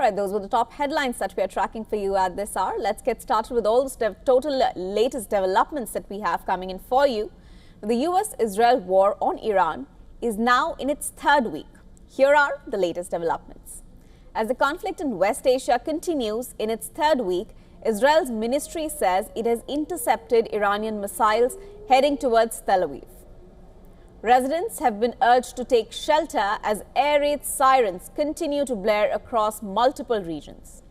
Right, those were the top headlines that we are tracking for you at this hour. Let's get started with all the total latest developments that we have coming in for you. The US-Israel war on Iran is now in its third week. Here are the latest developments. As the conflict in West Asia continues in its third week, Israel's ministry says it has intercepted Iranian missiles heading towards Tel Aviv. Residents have been urged to take shelter as air raid sirens continue to blare across multiple regions.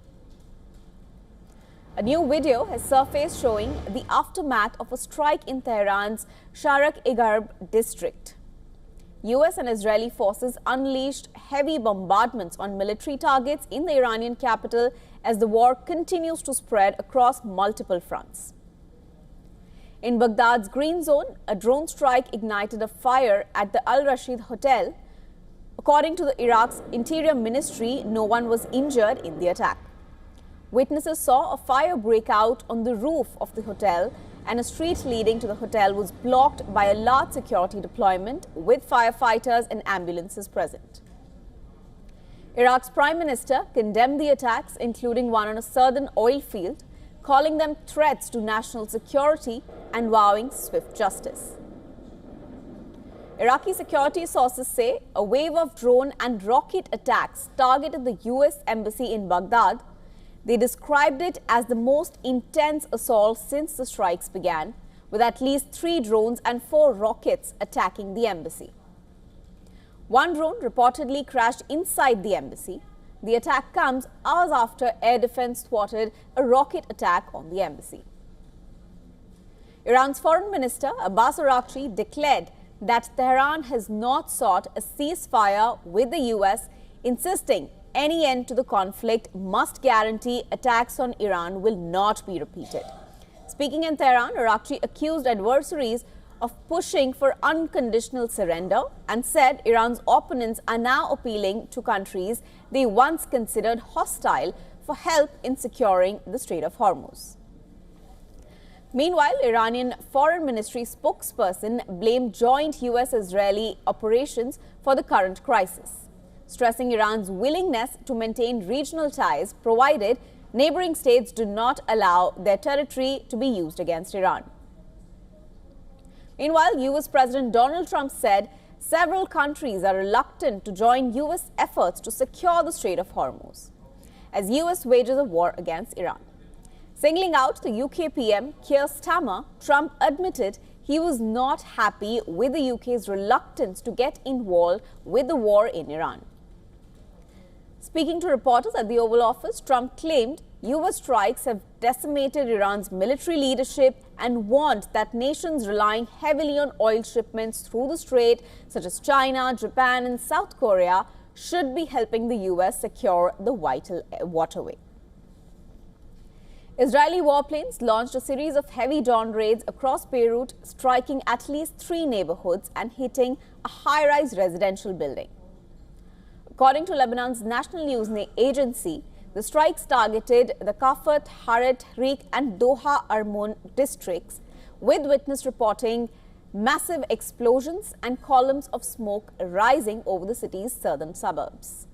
A new video has surfaced showing the aftermath of a strike in Tehran's Sharak-e-Gharb district. US and Israeli forces unleashed heavy bombardments on military targets in the Iranian capital as the war continues to spread across multiple fronts. In Baghdad's Green Zone, a drone strike ignited a fire at the Al Rashid Hotel. According to the Iraq's Interior Ministry, no one was injured in the attack. Witnesses saw a fire break out on the roof of the hotel, and a street leading to the hotel was blocked by a large security deployment with firefighters and ambulances present. Iraq's Prime Minister condemned the attacks, including one on a southern oil field, calling them threats to national security and vowing swift justice. Iraqi security sources say a wave of drone and rocket attacks targeted the US embassy in Baghdad. They described it as the most intense assault since the strikes began, with at least 3 drones and 4 rockets attacking the embassy. One drone reportedly crashed inside the embassy. The attack comes hours after air defense thwarted a rocket attack on the embassy. Iran's Foreign Minister Abbas Araghchi declared that Tehran has not sought a ceasefire with the US, insisting any end to the conflict must guarantee attacks on Iran will not be repeated. Speaking in Tehran, Araghchi accused adversaries of pushing for unconditional surrender and said Iran's opponents are now appealing to countries they once considered hostile for help in securing the Strait of Hormuz. Meanwhile, Iranian Foreign Ministry spokesperson blamed joint US-Israeli operations for the current crisis, stressing Iran's willingness to maintain regional ties provided neighboring states do not allow their territory to be used against Iran. Meanwhile, US President Donald Trump said several countries are reluctant to join US efforts to secure the Strait of Hormuz as US wages a war against Iran. Singling out the UK PM Keir Starmer, Trump admitted he was not happy with the UK's reluctance to get involved with the war in Iran. Speaking to reporters at the Oval Office, Trump claimed US strikes have decimated Iran's military leadership and warned that nations relying heavily on oil shipments through the strait, such as China, Japan, and South Korea, should be helping the US secure the vital waterway. Israeli warplanes launched a series of heavy dawn raids across Beirut, striking at least 3 neighborhoods and hitting a high-rise residential building. According to Lebanon's national news agency, the strikes targeted the Kafat, Haret, Rik, and Doha Armon districts, with witness reporting massive explosions and columns of smoke rising over the city's southern suburbs.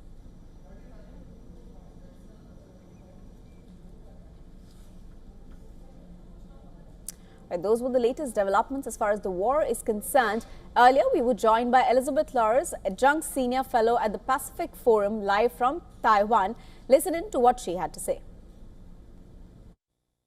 Those were the latest developments as far as the war is concerned. Earlier, we were joined by Elizabeth Lars, adjunct senior fellow at the Pacific Forum, live from Taiwan. Listen in to what she had to say.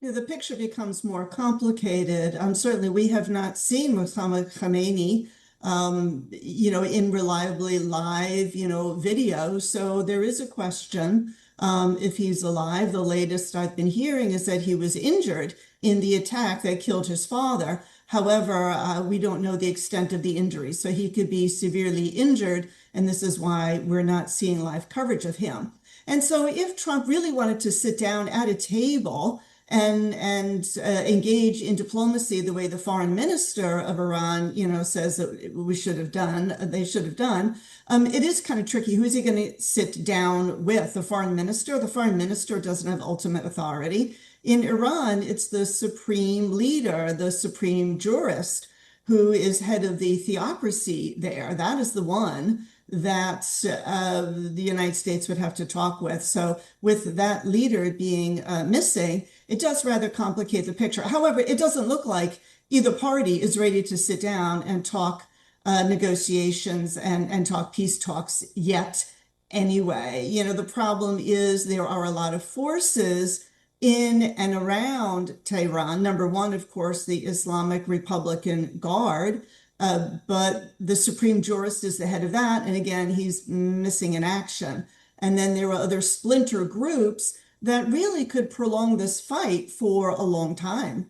The picture becomes more complicated. Certainly, we have not seen Mohammad Khamenei, in reliably live, video. So there is a question if he's alive. The latest I've been hearing is that he was injured in the attack that killed his father. However, we don't know the extent of the injury. So he could be severely injured, and this is why we're not seeing live coverage of him. And so if Trump really wanted to sit down at a table and engage in diplomacy the way the foreign minister of Iran, says that they should have done, it is kind of tricky. Who's he going to sit down with? The foreign minister? The foreign minister doesn't have ultimate authority. In Iran, it's the supreme leader, the supreme jurist, who is head of the theocracy there. That is the one that the United States would have to talk with. So with that leader being missing, it does rather complicate the picture. However, it doesn't look like either party is ready to sit down and talk negotiations and talk peace talks yet anyway. You know, the problem is there are a lot of forces in and around Tehran. Number one, of course, the Islamic Republican Guard, but the supreme jurist is the head of that. And again, he's missing in action. And then there are other splinter groups that really could prolong this fight for a long time.